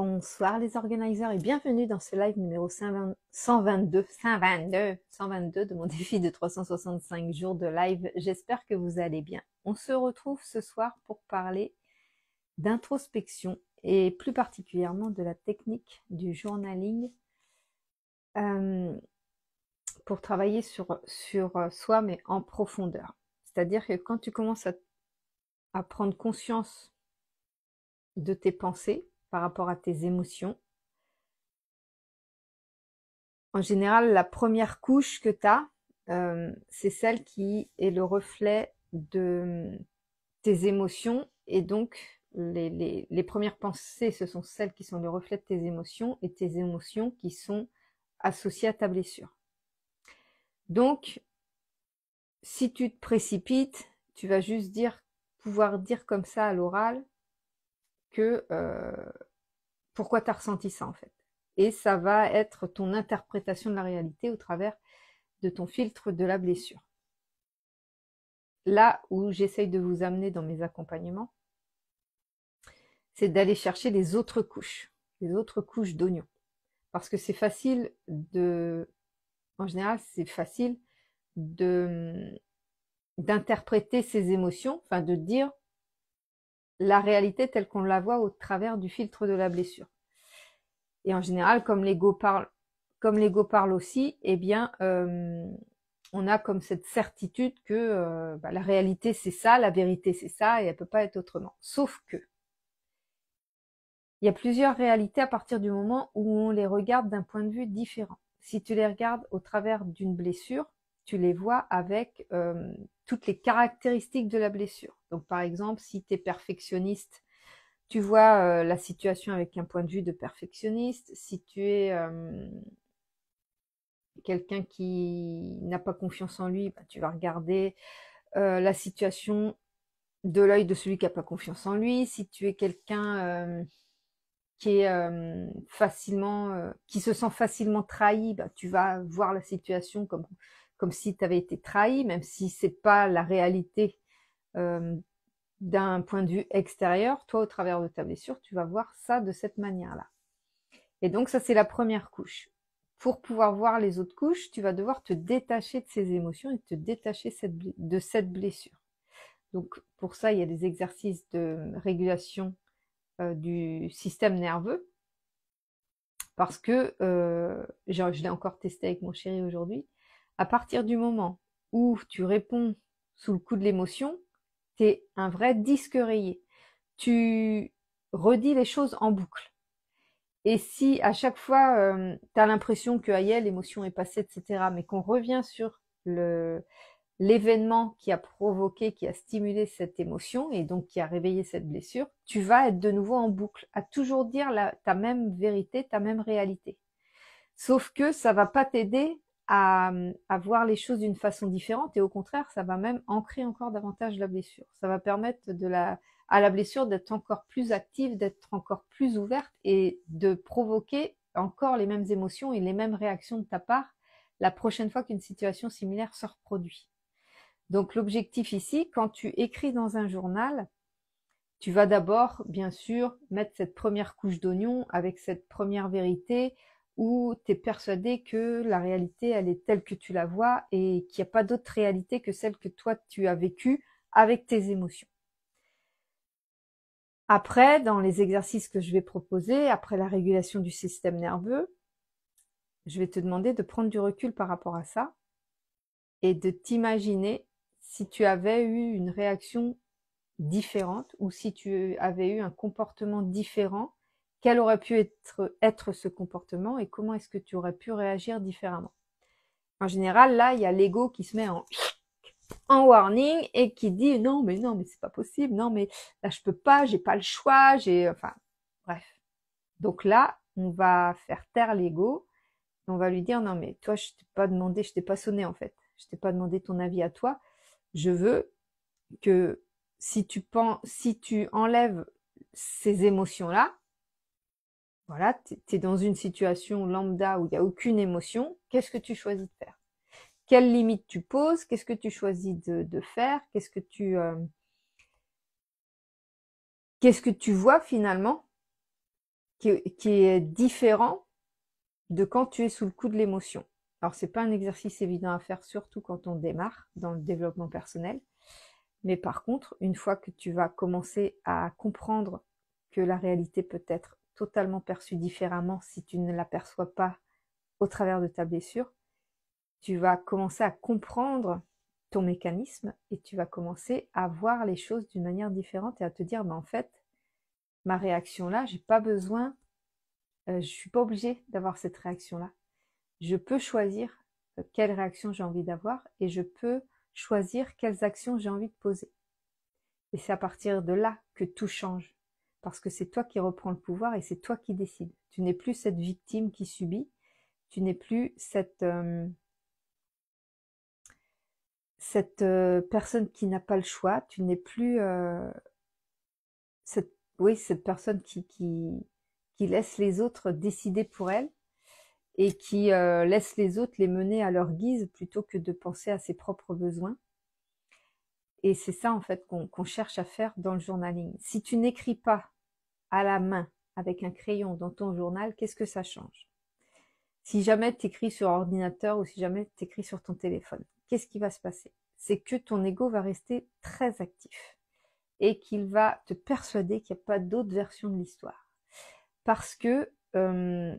Bonsoir les organiseurs et bienvenue dans ce live numéro 122 de mon défi de 365 jours de live. J'espère que vous allez bien. On se retrouve ce soir pour parler d'introspection et plus particulièrement de la technique du journaling pour travailler sur soi mais en profondeur. C'est-à-dire que quand tu commences à prendre conscience de tes pensées par rapport à tes émotions, en général, la première couche que tu as, c'est celle qui est le reflet de tes émotions. Et donc, les premières pensées, ce sont celles qui sont le reflet de tes émotions et tes émotions qui sont associées à ta blessure. Donc, si tu te précipites, tu vas juste pouvoir dire comme ça à l'oral que pourquoi tu as ressenti ça en fait. Et ça va être ton interprétation de la réalité au travers de ton filtre de la blessure. Là où j'essaye de vous amener dans mes accompagnements, c'est d'aller chercher les autres couches d'oignons. Parce que c'est facile en général, c'est facile d'interpréter ces émotions, enfin de dire la réalité telle qu'on la voit au travers du filtre de la blessure. Et en général, comme l'ego parle aussi, eh bien, on a comme cette certitude que la réalité c'est ça, la vérité c'est ça, et elle peut pas être autrement. Sauf que il y a plusieurs réalités à partir du moment où on les regarde d'un point de vue différent. Si tu les regardes au travers d'une blessure, tu les vois avec toutes les caractéristiques de la blessure. Donc par exemple, si tu es perfectionniste, tu vois la situation avec un point de vue de perfectionniste. Si tu es quelqu'un qui n'a pas confiance en lui, bah, tu vas regarder la situation de l'œil de celui qui n'a pas confiance en lui. Si tu es quelqu'un qui est qui se sent facilement trahi, bah, tu vas voir la situation comme si tu avais été trahi, même si c'est pas la réalité d'un point de vue extérieur. Toi, au travers de ta blessure, tu vas voir ça de cette manière-là. Et donc ça, c'est la première couche. Pour pouvoir voir les autres couches, tu vas devoir te détacher de ces émotions et te détacher de cette blessure. Donc pour ça, il y a des exercices de régulation du système nerveux. Parce que, je l'ai encore testé avec mon chéri aujourd'hui, à partir du moment où tu réponds sous le coup de l'émotion, tu es un vrai disque rayé. Tu redis les choses en boucle. Et si à chaque fois, tu as l'impression que aïe, l'émotion est passée, etc., mais qu'on revient sur l'événement qui a provoqué, qui a stimulé cette émotion et donc qui a réveillé cette blessure, tu vas être de nouveau en boucle, à toujours dire ta même vérité, ta même réalité. Sauf que ça va pas t'aider à voir les choses d'une façon différente et au contraire, ça va même ancrer encore davantage la blessure. Ça va permettre à la blessure d'être encore plus active, d'être encore plus ouverte et de provoquer encore les mêmes émotions et les mêmes réactions de ta part la prochaine fois qu'une situation similaire se reproduit. Donc l'objectif ici, quand tu écris dans un journal, tu vas d'abord, bien sûr, mettre cette première couche d'oignon avec cette première vérité où tu es persuadé que la réalité, elle est telle que tu la vois et qu'il n'y a pas d'autre réalité que celle que toi, tu as vécue avec tes émotions. Après, dans les exercices que je vais proposer, après la régulation du système nerveux, je vais te demander de prendre du recul par rapport à ça et de t'imaginer si tu avais eu une réaction différente ou si tu avais eu un comportement différent, quel aurait pu être ce comportement et comment est-ce que tu aurais pu réagir différemment. En général, là, il y a l'ego qui se met en warning et qui dit non mais c'est pas possible, non mais là je peux pas, j'ai pas le choix, enfin bref. Donc là, on va faire taire l'ego, on va lui dire non mais toi je t'ai pas demandé, je t'ai pas sonné en fait, je t'ai pas demandé ton avis à toi, je veux que si tu enlèves ces émotions-là, voilà, tu es dans une situation lambda où il n'y a aucune émotion, qu'est-ce que tu choisis de faire? Quelles limites tu poses? Qu'est-ce que tu choisis de faire? Qu'est-ce que tu vois finalement qui est différent de quand tu es sous le coup de l'émotion. Alors, c'est pas un exercice évident à faire, surtout quand on démarre dans le développement personnel. Mais par contre, une fois que tu vas commencer à comprendre que la réalité peut être totalement perçue différemment si tu ne l'aperçois pas au travers de ta blessure, tu vas commencer à comprendre ton mécanisme et tu vas commencer à voir les choses d'une manière différente et à te dire, en fait, ma réaction là, j'ai pas besoin, je suis pas obligée d'avoir cette réaction là. Je peux choisir quelle réaction j'ai envie d'avoir et je peux choisir quelles actions j'ai envie de poser. Et c'est à partir de là que tout change. Parce que c'est toi qui reprends le pouvoir et c'est toi qui décides. Tu n'es plus cette victime qui subit, tu n'es plus cette personne qui n'a pas le choix, tu n'es plus cette personne qui laisse les autres décider pour elle et qui laisse les autres les mener à leur guise plutôt que de penser à ses propres besoins. Et c'est ça en fait qu'on cherche à faire dans le journaling. Si tu n'écris pas à la main avec un crayon dans ton journal, qu'est-ce que ça change? Si jamais tu écris sur ordinateur ou si jamais tu écris sur ton téléphone, qu'est-ce qui va se passer? C'est que ton ego va rester très actif et qu'il va te persuader qu'il n'y a pas d'autre version de l'histoire. Parce que,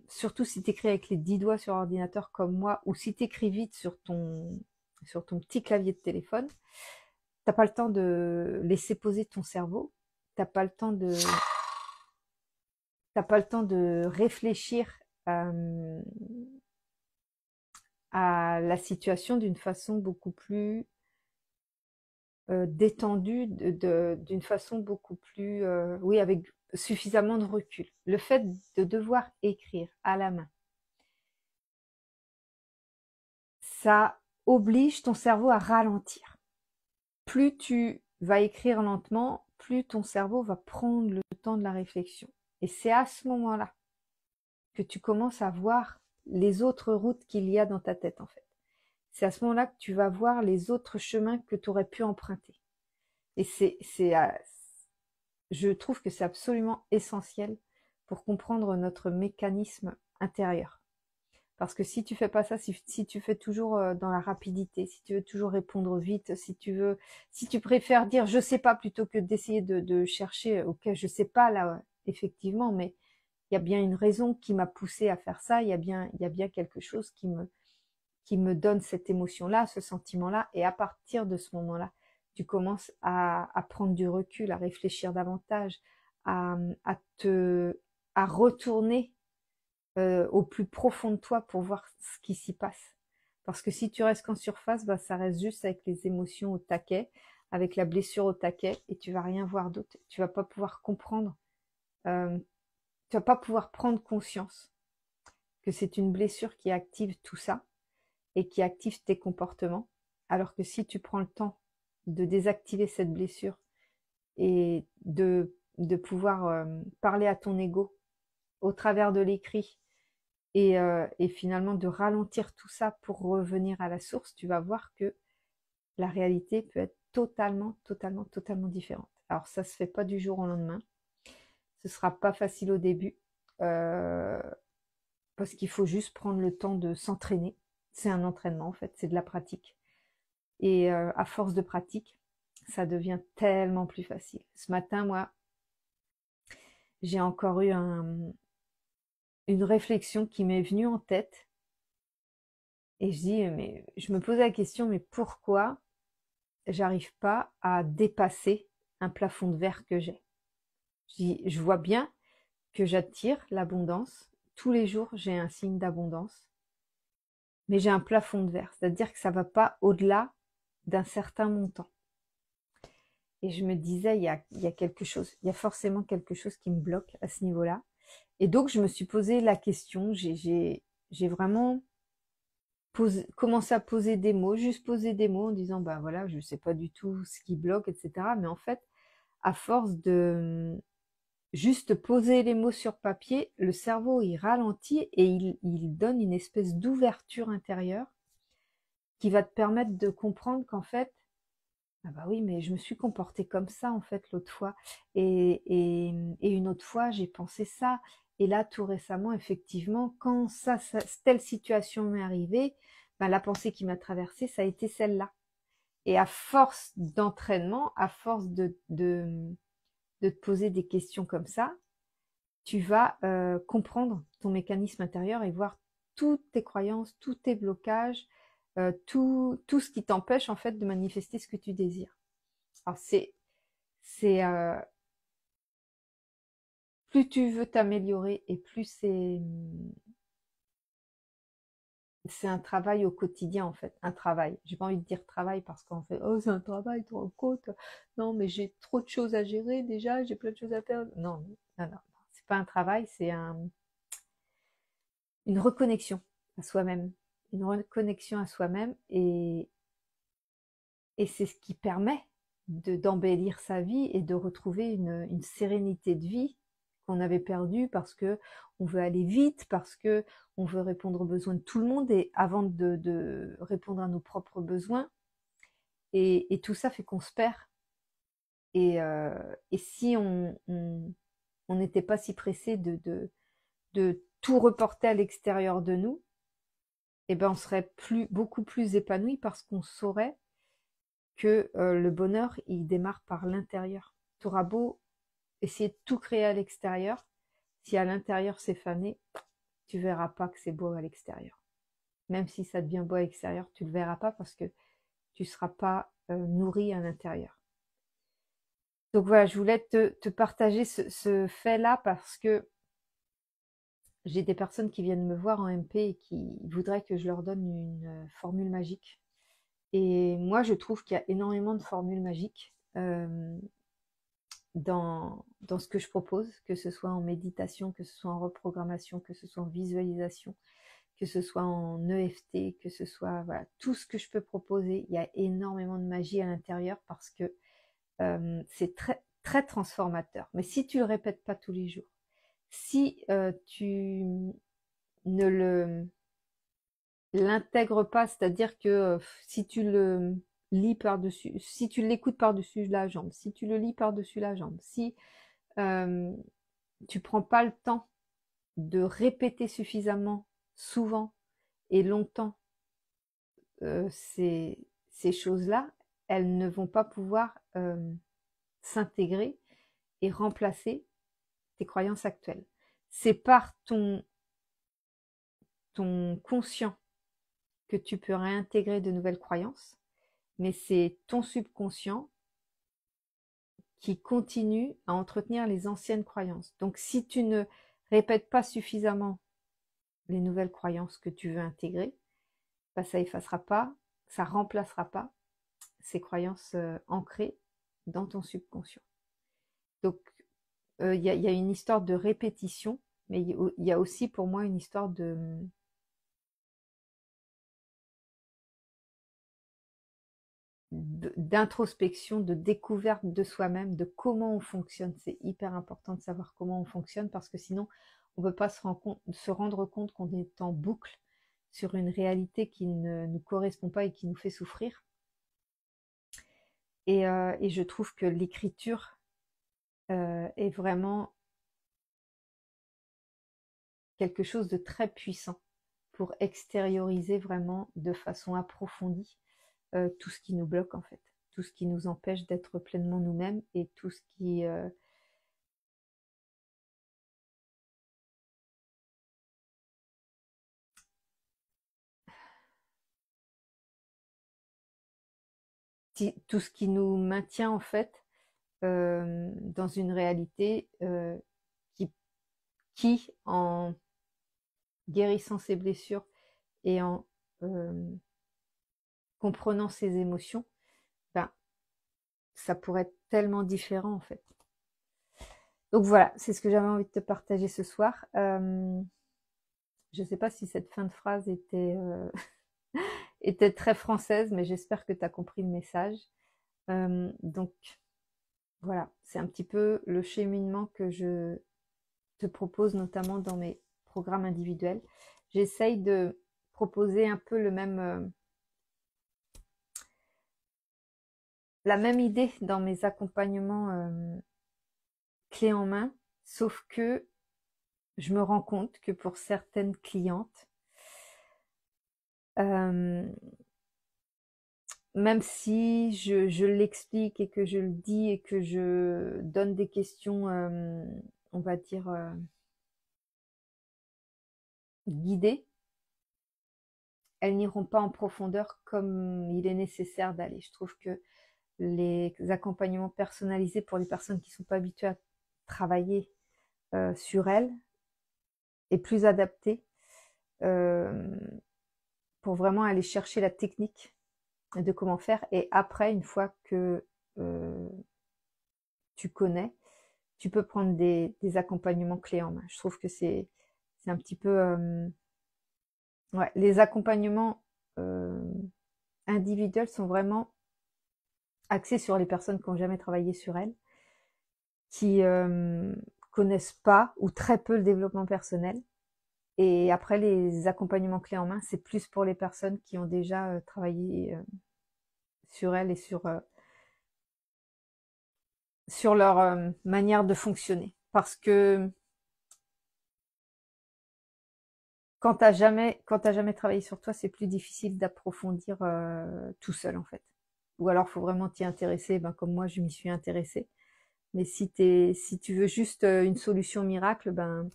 surtout si tu écris avec les 10 doigts sur ordinateur comme moi, ou si tu écris vite sur ton petit clavier de téléphone, t'as pas le temps de laisser poser ton cerveau, t'as pas le temps de réfléchir à la situation d'une façon beaucoup plus détendue, d'une façon beaucoup plus, oui, avec suffisamment de recul. Le fait de devoir écrire à la main, ça oblige ton cerveau à ralentir. Plus tu vas écrire lentement, plus ton cerveau va prendre le temps de la réflexion. Et c'est à ce moment-là que tu commences à voir les autres routes qu'il y a dans ta tête, en fait. C'est à ce moment-là que tu vas voir les autres chemins que tu aurais pu emprunter. Et je trouve que c'est absolument essentiel pour comprendre notre mécanisme intérieur. Parce que si tu fais pas ça, si tu fais toujours dans la rapidité, si tu veux toujours répondre vite, si tu préfères dire je sais pas plutôt que d'essayer de chercher, ok, je sais pas là, effectivement, mais il y a bien une raison qui m'a poussé à faire ça, il y a bien quelque chose qui me donne cette émotion-là, ce sentiment-là, et à partir de ce moment-là, tu commences à prendre du recul, à réfléchir davantage, à retourner au plus profond de toi pour voir ce qui s'y passe. Parce que si tu restes qu'en surface, bah, ça reste juste avec les émotions au taquet, avec la blessure au taquet, et tu vas rien voir d'autre. Tu vas pas pouvoir comprendre, tu vas pas pouvoir prendre conscience que c'est une blessure qui active tout ça et qui active tes comportements. Alors que si tu prends le temps de désactiver cette blessure et de pouvoir parler à ton ego au travers de l'écrit et finalement de ralentir tout ça pour revenir à la source, tu vas voir que la réalité peut être totalement différente. Alors ça se fait pas du jour au lendemain, ce sera pas facile au début, parce qu'il faut juste prendre le temps de s'entraîner. C'est un entraînement en fait, c'est de la pratique. Et à force de pratique, ça devient tellement plus facile. Ce matin, moi, j'ai encore eu une réflexion qui m'est venue en tête. Et je me posais la question, mais pourquoi j'arrive pas à dépasser un plafond de verre que j'ai? Je vois bien que j'attire l'abondance. Tous les jours, j'ai un signe d'abondance. Mais j'ai un plafond de verre, c'est-à-dire que ça va pas au-delà d'un certain montant. Et je me disais, il y a quelque chose, il y a forcément quelque chose qui me bloque à ce niveau-là. Et donc, je me suis posé la question, j'ai vraiment commencé à poser des mots, juste poser des mots en disant, bah voilà, je sais pas du tout ce qui bloque, etc. Mais en fait, à force de juste poser les mots sur papier, le cerveau, il ralentit et il donne une espèce d'ouverture intérieure qui va te permettre de comprendre qu'en fait, Ah bah oui, mais je me suis comportée comme ça en fait l'autre fois. Et une autre fois, j'ai pensé ça. Et là, tout récemment, effectivement, quand telle situation m'est arrivée, ben, la pensée qui m'a traversée, ça a été celle-là. Et à force d'entraînement, à force de te poser des questions comme ça, tu vas comprendre ton mécanisme intérieur et voir toutes tes croyances, tous tes blocages, tout ce qui t'empêche en fait de manifester ce que tu désires. Alors c'est plus tu veux t'améliorer et plus c'est un travail au quotidien en fait, un travail. J'ai pas envie de dire travail parce qu'on fait oh c'est un travail, tu te rends compte. Non mais j'ai trop de choses à gérer déjà, j'ai plein de choses à faire. Non, non, non, c'est pas un travail, c'est une reconnexion à soi-même, une reconnexion à soi-même et c'est ce qui permet d'embellir sa vie et de retrouver une sérénité de vie qu'on avait perdue parce que on veut aller vite, parce que on veut répondre aux besoins de tout le monde et avant de répondre à nos propres besoins. Et tout ça fait qu'on se perd. Et si on n'était pas si pressé de tout reporter à l'extérieur de nous, eh ben on serait beaucoup plus épanoui parce qu'on saurait que le bonheur, il démarre par l'intérieur. Tu auras beau essayer de tout créer à l'extérieur, si à l'intérieur c'est fané, tu verras pas que c'est beau à l'extérieur. Même si ça devient beau à l'extérieur, tu le verras pas parce que tu seras pas nourri à l'intérieur. Donc voilà, je voulais te partager ce fait-là parce que j'ai des personnes qui viennent me voir en MP et qui voudraient que je leur donne une formule magique. Et moi, je trouve qu'il y a énormément de formules magiques dans ce que je propose, que ce soit en méditation, que ce soit en reprogrammation, que ce soit en visualisation, que ce soit en EFT, que ce soit voilà, tout ce que je peux proposer. Il y a énormément de magie à l'intérieur parce que c'est très, très transformateur. Mais si tu le répètes pas tous les jours, si tu ne l'intègres pas, c'est-à-dire que si tu le lis par-dessus, si tu l'écoutes par-dessus la jambe, si tu le lis par-dessus la jambe, si euh, tu prends pas le temps de répéter suffisamment souvent et longtemps ces choses-là, elles ne vont pas pouvoir s'intégrer et remplacer tes croyances actuelles. C'est par ton conscient que tu peux réintégrer de nouvelles croyances, mais c'est ton subconscient qui continue à entretenir les anciennes croyances. Donc si tu ne répètes pas suffisamment les nouvelles croyances que tu veux intégrer, bah, ça effacera pas, ça remplacera pas ces croyances ancrées dans ton subconscient. Donc il y a une histoire de répétition, mais il y a aussi pour moi une histoire d'introspection, de découverte de soi-même, de comment on fonctionne. C'est hyper important de savoir comment on fonctionne parce que sinon, on ne peut pas se rendre compte qu'on est en boucle sur une réalité qui ne nous correspond pas et qui nous fait souffrir. Et je trouve que l'écriture est vraiment quelque chose de très puissant pour extérioriser vraiment de façon approfondie tout ce qui nous bloque en fait, tout ce qui nous empêche d'être pleinement nous-mêmes et tout ce qui tout ce qui nous maintient en fait dans une réalité qui, en guérissant ses blessures et en comprenant ses émotions, ben, ça pourrait être tellement différent en fait. Donc voilà, c'est ce que j'avais envie de te partager ce soir. Je ne sais pas si cette fin de phrase était très française, mais j'espère que tu as compris le message. Donc voilà, c'est un petit peu le cheminement que je te propose notamment dans mes programmes individuels. J'essaye de proposer un peu la même idée dans mes accompagnements clés en main, sauf que je me rends compte que pour certaines clientes, même si je l'explique et que je le dis et que je donne des questions, on va dire, guidées, elles n'iront pas en profondeur comme il est nécessaire d'aller. Je trouve que les accompagnements personnalisés pour les personnes qui ne sont pas habituées à travailler sur elles est plus adapté pour vraiment aller chercher la technique de comment faire. Et après, une fois que tu connais, tu peux prendre des accompagnements clés en main. Je trouve que c'est un petit peu... ouais, les accompagnements individuels sont vraiment axés sur les personnes qui n'ont jamais travaillé sur elles, qui connaissent pas ou très peu le développement personnel. Et après, les accompagnements clés en main, c'est plus pour les personnes qui ont déjà travaillé sur elles et sur leur manière de fonctionner. Parce que quand t'as jamais travaillé sur toi, c'est plus difficile d'approfondir tout seul en fait. Ou alors, faut vraiment t'y intéresser, ben, comme moi, je m'y suis intéressée. Mais si tu veux juste une solution miracle, ben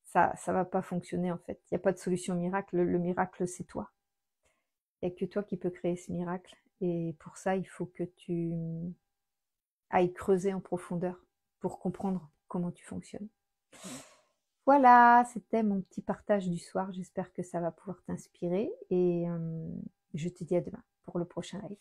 ça va pas fonctionner en fait. Il n'y a pas de solution miracle. Le miracle, c'est toi. Il n'y a que toi qui peux créer ce miracle. Et pour ça, il faut que tu ailles creuser en profondeur pour comprendre comment tu fonctionnes. Voilà, c'était mon petit partage du soir. J'espère que ça va pouvoir t'inspirer et je te dis à demain pour le prochain live.